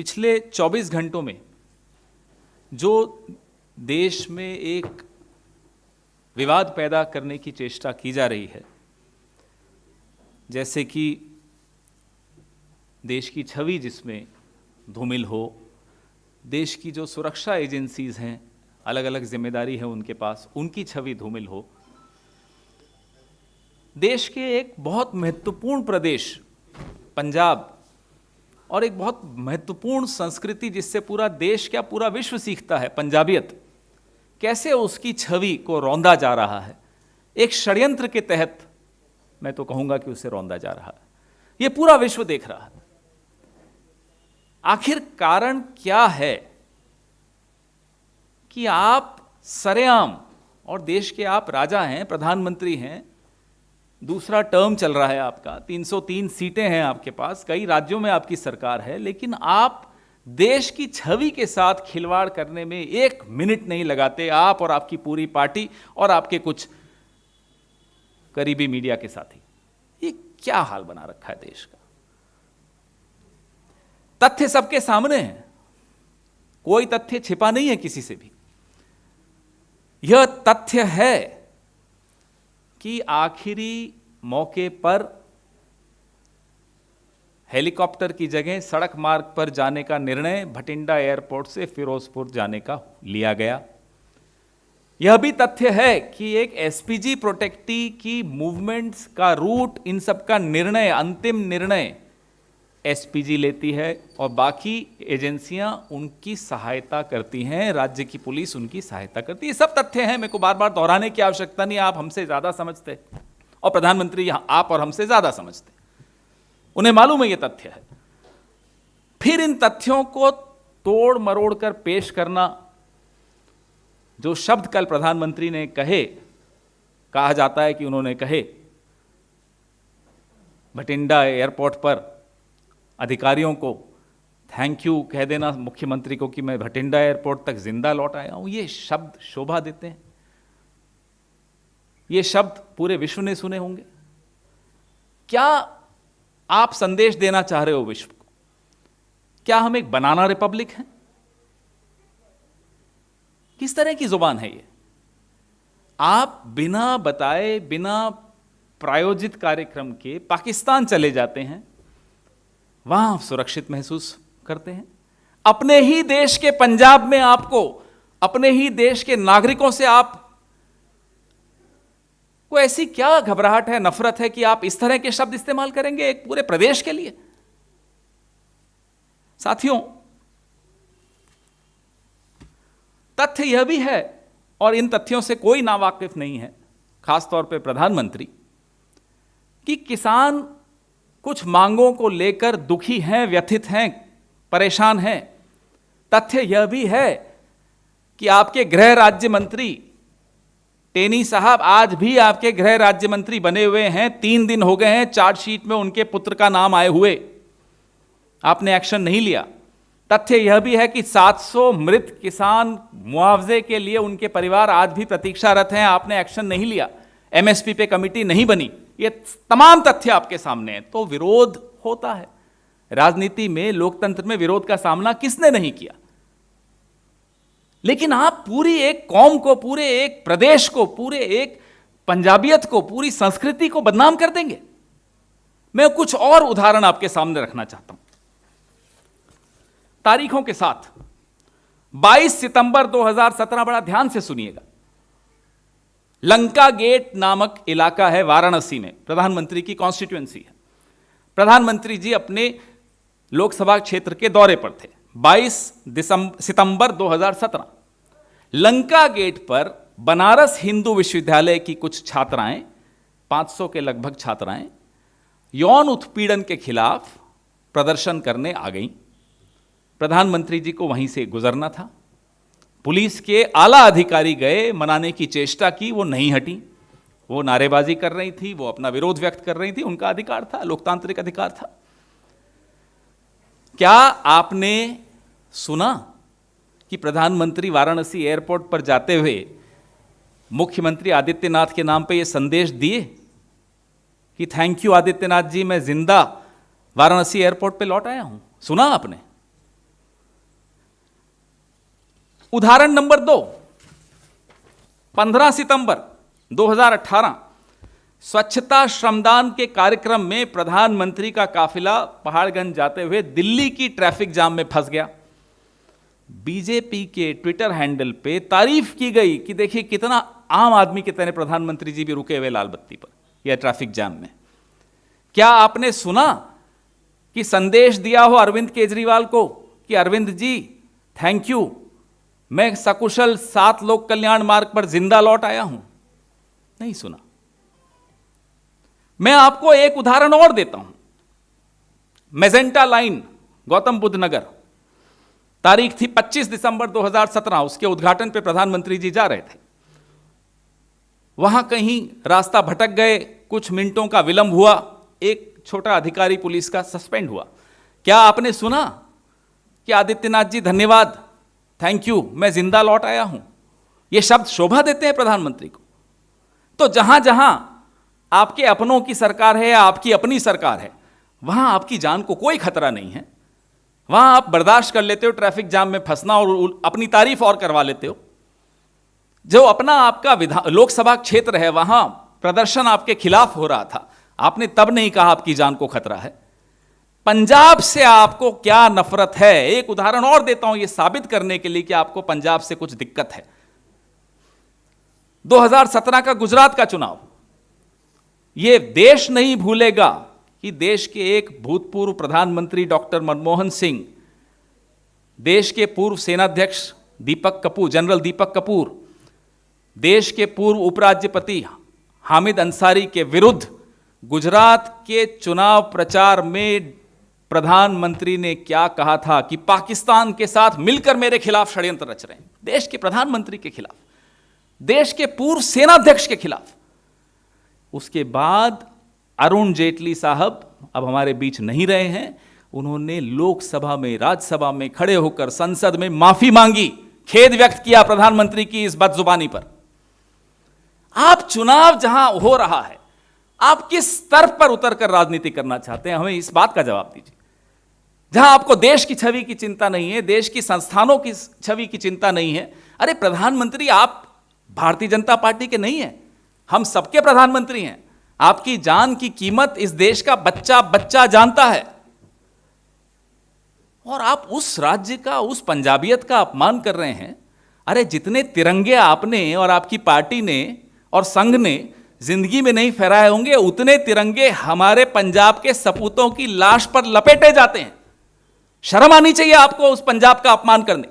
पिछले 24 घंटों में जो देश में एक विवाद पैदा करने की चेष्टा की जा रही है, जैसे कि देश की छवि जिसमें धूमिल हो, देश की जो सुरक्षा एजेंसीज हैं, अलग अलग जिम्मेदारी है उनके पास, उनकी छवि धूमिल हो, देश के एक बहुत महत्वपूर्ण प्रदेश पंजाब और एक बहुत महत्वपूर्ण संस्कृति जिससे पूरा देश क्या पूरा विश्व सीखता है, पंजाबियत, कैसे उसकी छवि को रौंदा जा रहा है। एक षड्यंत्र के तहत मैं तो कहूंगा कि उसे रौंदा जा रहा है। यह पूरा विश्व देख रहा है। आखिर कारण क्या है कि आप सरेआम, और देश के आप राजा हैं, प्रधानमंत्री हैं, दूसरा टर्म चल रहा है आपका, 303 सीटें हैं आपके पास, कई राज्यों में आपकी सरकार है, लेकिन आप देश की छवि के साथ खिलवाड़ करने में एक मिनट नहीं लगाते, आप और आपकी पूरी पार्टी और आपके कुछ करीबी मीडिया के साथी। ये क्या हाल बना रखा है देश का। तथ्य सबके सामने है, कोई तथ्य छिपा नहीं है किसी से भी। यह तथ्य है कि आखिरी मौके पर हेलीकॉप्टर की जगह सड़क मार्ग पर जाने का निर्णय भटिंडा एयरपोर्ट से फिरोजपुर जाने का लिया गया। यह भी तथ्य है कि एक एसपीजी प्रोटेक्टी की मूवमेंट्स का रूट, इन सब का निर्णय, अंतिम निर्णय एसपीजी लेती है और बाकी एजेंसियां उनकी सहायता करती हैं, राज्य की पुलिस उनकी सहायता करती है। सब तथ्य हैं, मेरे को बार बार दोहराने की आवश्यकता नहीं, आप हमसे ज्यादा समझते और प्रधानमंत्री यहां आप और हमसे ज्यादा समझते, उन्हें मालूम है ये तथ्य है। फिर इन तथ्यों को तोड़ मरोड़ कर पेश करना, जो शब्द कल प्रधानमंत्री ने कहे, कहा जाता है कि उन्होंने कहे भटिंडा एयरपोर्ट पर अधिकारियों को थैंक यू कह देना, मुख्यमंत्री को, कि मैं भटिंडा एयरपोर्ट तक जिंदा लौट आया हूं, ये शब्द शोभा देते हैं। ये शब्द पूरे विश्व ने सुने होंगे। क्या आप संदेश देना चाह रहे हो विश्व को? क्या हम एक बनाना रिपब्लिक हैं? किस तरह की जुबान है ये? आप बिना बताए, बिना प्रायोजित कार्यक्रम के पाकिस्तान चले जाते हैं, वहां सुरक्षित महसूस करते हैं। अपने ही देश के पंजाब में आपको, अपने ही देश के नागरिकों से आप को ऐसी क्या घबराहट है, नफरत है कि आप इस तरह के शब्द इस्तेमाल करेंगे एक पूरे प्रदेश के लिए? साथियों, तथ्य यह भी है, और इन तथ्यों से कोई नावाकिफ नहीं है, खासतौर पे प्रधानमंत्री, कि किसान कुछ मांगों को लेकर दुखी हैं, व्यथित हैं, परेशान हैं। तथ्य यह भी है कि आपके गृह राज्य मंत्री टेनी साहब आज भी आपके गृह राज्य मंत्री बने हुए हैं, 3 दिन हो गए हैं चार्जशीट में उनके पुत्र का नाम आए हुए, आपने एक्शन नहीं लिया। तथ्य यह भी है कि 700 मृत किसान मुआवजे के लिए उनके परिवार आज भी प्रतीक्षारत हैं, आपने एक्शन नहीं लिया। एमएसपी पे कमेटी नहीं बनी। ये तमाम तथ्य आपके सामने हैं। तो विरोध होता है राजनीति में, लोकतंत्र में विरोध का सामना किसने नहीं किया? लेकिन आप पूरी एक कौम को, पूरे एक प्रदेश को, पूरे एक पंजाबियत को, पूरी संस्कृति को बदनाम कर देंगे। मैं कुछ और उदाहरण आपके सामने रखना चाहता हूं तारीखों के साथ। 22 सितंबर 2017, बड़ा ध्यान से सुनिएगा। लंका गेट नामक इलाका है वाराणसी में, प्रधानमंत्री की कॉन्स्टिट्यूएंसी है। प्रधानमंत्री जी अपने लोकसभा क्षेत्र के दौरे पर थे। 22 सितंबर 2017, लंका गेट पर बनारस हिंदू विश्वविद्यालय की कुछ छात्राएं, 500 के लगभग छात्राएं, यौन उत्पीड़न के खिलाफ प्रदर्शन करने आ गईं। प्रधानमंत्री जी को वहीं से गुजरना था। पुलिस के आला अधिकारी गए, मनाने की चेष्टा की, वो नहीं हटी। वो नारेबाजी कर रही थी, वो अपना विरोध व्यक्त कर रही थी, उनका अधिकार था, लोकतांत्रिक अधिकार था। क्या आपने सुना कि प्रधानमंत्री वाराणसी एयरपोर्ट पर जाते हुए मुख्यमंत्री आदित्यनाथ के नाम पे ये संदेश दिए कि थैंक यू आदित्यनाथ जी, मैं जिंदा वाराणसी एयरपोर्ट पे लौट आया हूं? सुना आपने? उदाहरण नंबर 2, 15 सितंबर 2018 स्वच्छता श्रमदान के कार्यक्रम में प्रधानमंत्री का काफिला पहाड़गंज जाते हुए दिल्ली की ट्रैफिक जाम में फंस गया। बीजेपी के ट्विटर हैंडल पे तारीफ की गई कि देखिए कितना आम आदमी की तरह प्रधानमंत्री जी भी रुके हुए लाल बत्ती पर या ट्रैफिक जाम में। क्या आपने सुना कि संदेश दिया हो अरविंद केजरीवाल को कि अरविंद जी थैंक यू, मैं सकुशल 7 लोक कल्याण मार्ग पर जिंदा लौट आया हूं? नहीं सुना। मैं आपको एक उदाहरण और देता हूं। मेजेंटा लाइन गौतम बुद्ध नगर, तारीख थी 25 दिसंबर 2017, उसके उद्घाटन पे प्रधानमंत्री जी जा रहे थे। वहां कहीं रास्ता भटक गए, कुछ मिनटों का विलंब हुआ, एक छोटा अधिकारी पुलिस का सस्पेंड हुआ। क्या आपने सुना कि आदित्यनाथ जी धन्यवाद, थैंक यू, मैं जिंदा लौट आया हूं? ये शब्द शोभा देते हैं प्रधानमंत्री को। तो जहां जहां आपके अपनों की सरकार है या आपकी अपनी सरकार है, वहां आपकी जान को कोई खतरा नहीं है, वहां आप बर्दाश्त कर लेते हो ट्रैफिक जाम में फंसना और अपनी तारीफ और करवा लेते हो। जो अपना आपका लोकसभा क्षेत्र है, वहां प्रदर्शन आपके खिलाफ हो रहा था, आपने तब नहीं कहा आपकी जान को खतरा है। पंजाब से आपको क्या नफरत है? एक उदाहरण और देता हूं यह साबित करने के लिए कि आपको पंजाब से कुछ दिक्कत है। 2017 का गुजरात का चुनाव, यह देश नहीं भूलेगा कि देश के एक भूतपूर्व प्रधानमंत्री डॉक्टर मनमोहन सिंह, देश के पूर्व सेनाध्यक्ष दीपक कपूर, जनरल दीपक कपूर, देश के पूर्व उपराज्यपति हामिद अंसारी के विरुद्ध गुजरात के चुनाव प्रचार में प्रधानमंत्री ने क्या कहा था कि पाकिस्तान के साथ मिलकर मेरे खिलाफ षड्यंत्र रच रहे हैं। देश के प्रधानमंत्री के खिलाफ, देश के पूर्व सेनाध्यक्ष के खिलाफ। उसके बाद अरुण जेटली साहब अब हमारे बीच नहीं रहे हैं, उन्होंने लोकसभा में, राज्यसभा में खड़े होकर संसद में माफी मांगी, खेद व्यक्त किया प्रधानमंत्री की इस बदजुबानी पर। आप चुनाव जहां हो रहा है, आप किस स्तर पर उतरकर राजनीति करना चाहते हैं, हमें इस बात का जवाब दीजिए। जहां आपको देश की छवि की चिंता नहीं है, देश की संस्थानों की छवि की चिंता नहीं है। अरे प्रधानमंत्री आप भारतीय जनता पार्टी के नहीं हैं, हम सबके प्रधानमंत्री हैं। आपकी जान की कीमत इस देश का बच्चा बच्चा जानता है, और आप उस राज्य का, उस पंजाबियत का अपमान कर रहे हैं। अरे जितने तिरंगे आपने और आपकी पार्टी ने और संघ ने जिंदगी में नहीं फहराए होंगे, उतने तिरंगे हमारे पंजाब के सपूतों की लाश पर लपेटे जाते हैं। शर्म आनी चाहिए आपको उस पंजाब का अपमान करने।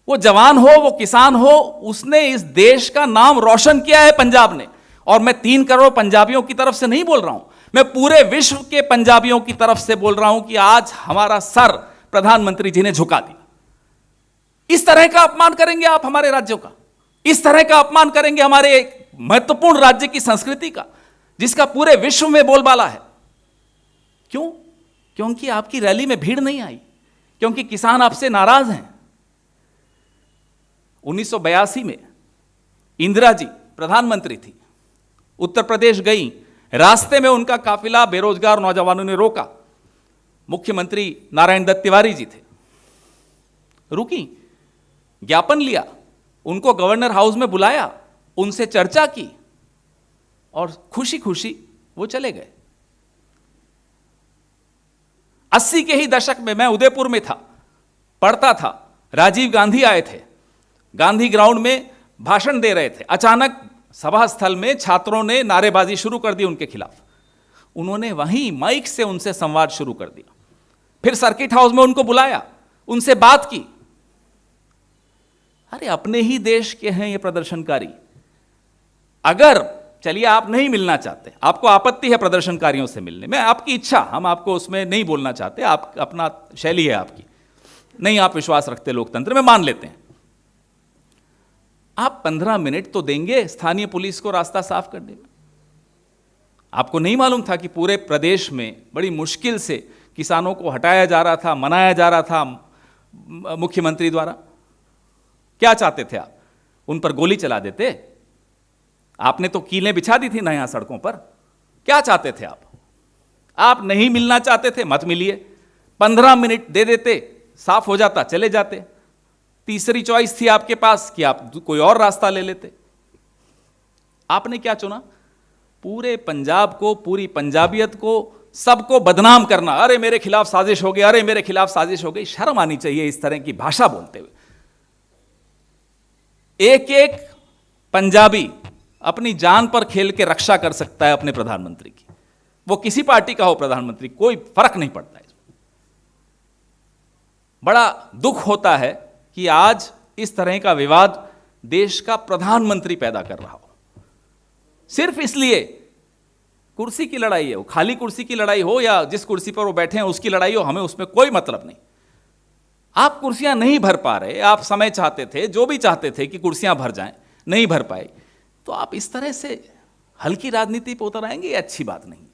वो जवान हो, वो किसान हो, उसने इस देश का नाम रोशन किया है पंजाब ने। और मैं 3 करोड़ पंजाबियों की तरफ से नहीं बोल रहा हूं, मैं पूरे विश्व के पंजाबियों की तरफ से बोल रहा हूं कि आज हमारा सर प्रधानमंत्री जी ने झुका दिया। इस तरह का अपमान करेंगे आप हमारे राज्यों का? इस तरह का अपमान करेंगे हमारे एक महत्वपूर्ण राज्य की संस्कृति का, जिसका पूरे विश्व में बोलबाला है? क्यों? क्योंकि आपकी रैली में भीड़ नहीं आई, क्योंकि किसान आपसे नाराज हैं। 1982 में इंदिरा जी प्रधानमंत्री थी, उत्तर प्रदेश गई, रास्ते में उनका काफिला बेरोजगार नौजवानों ने रोका। मुख्यमंत्री नारायण दत्त तिवारी जी थे, रुकी, ज्ञापन लिया, उनको गवर्नर हाउस में बुलाया, उनसे चर्चा की और खुशी खुशी वो चले गए। 80 के ही दशक में मैं उदयपुर में था, पढ़ता था, राजीव गांधी आए थे, गांधी ग्राउंड में भाषण दे रहे थे। अचानक सभा स्थल में छात्रों ने नारेबाजी शुरू कर दी उनके खिलाफ। उन्होंने वहीं माइक से उनसे संवाद शुरू कर दिया। फिर सर्किट हाउस में उनको बुलाया, उनसे बात की। अरे अपने ही देश के हैं ये प्रदर्शनकारी। अगर चलिए आप नहीं मिलना चाहते, आपको आपत्ति है प्रदर्शनकारियों से मिलने में, आपकी इच्छा, हम आपको उसमें नहीं बोलना चाहते, आप अपना शैली है आपकी, नहीं आप विश्वास रखते लोकतंत्र में, मान लेते हैं। आप 15 मिनट तो देंगे स्थानीय पुलिस को रास्ता साफ करने में? आपको नहीं मालूम था कि पूरे प्रदेश में बड़ी मुश्किल से किसानों को हटाया जा रहा था, मनाया जा रहा था मुख्यमंत्री द्वारा? क्या चाहते थे आप? उन पर गोली चला देते? आपने तो कीलें बिछा दी थी ना यहां सड़कों पर। क्या चाहते थे आप? आप नहीं मिलना चाहते थे, मत मिलिए। 15 मिनट दे देते साफ हो जाता, चले जाते। तीसरी चॉइस थी आपके पास कि आप कोई और रास्ता ले लेते। आपने क्या चुना? पूरे पंजाब को, पूरी पंजाबियत को, सबको बदनाम करना। अरे मेरे खिलाफ साजिश हो गई, अरे मेरे खिलाफ साजिश हो गई। शर्म आनी चाहिए इस तरह की भाषा बोलते हुए। एक एक पंजाबी अपनी जान पर खेल के रक्षा कर सकता है अपने प्रधानमंत्री की, वो किसी पार्टी का हो प्रधानमंत्री, कोई फर्क नहीं पड़ता है। बड़ा दुख होता है कि आज इस तरह का विवाद देश का प्रधानमंत्री पैदा कर रहा हो, सिर्फ इसलिए कुर्सी की लड़ाई है। वो खाली कुर्सी की लड़ाई हो या जिस कुर्सी पर वो बैठे हैं उसकी लड़ाई हो, हमें उसमें कोई मतलब नहीं। आप कुर्सियां नहीं भर पा रहे, आप समय चाहते थे, जो भी चाहते थे कि कुर्सियां भर जाएं, नहीं भर पाए, तो आप इस तरह से हल्की राजनीति पर उतर आएंगे, ये अच्छी बात नहीं।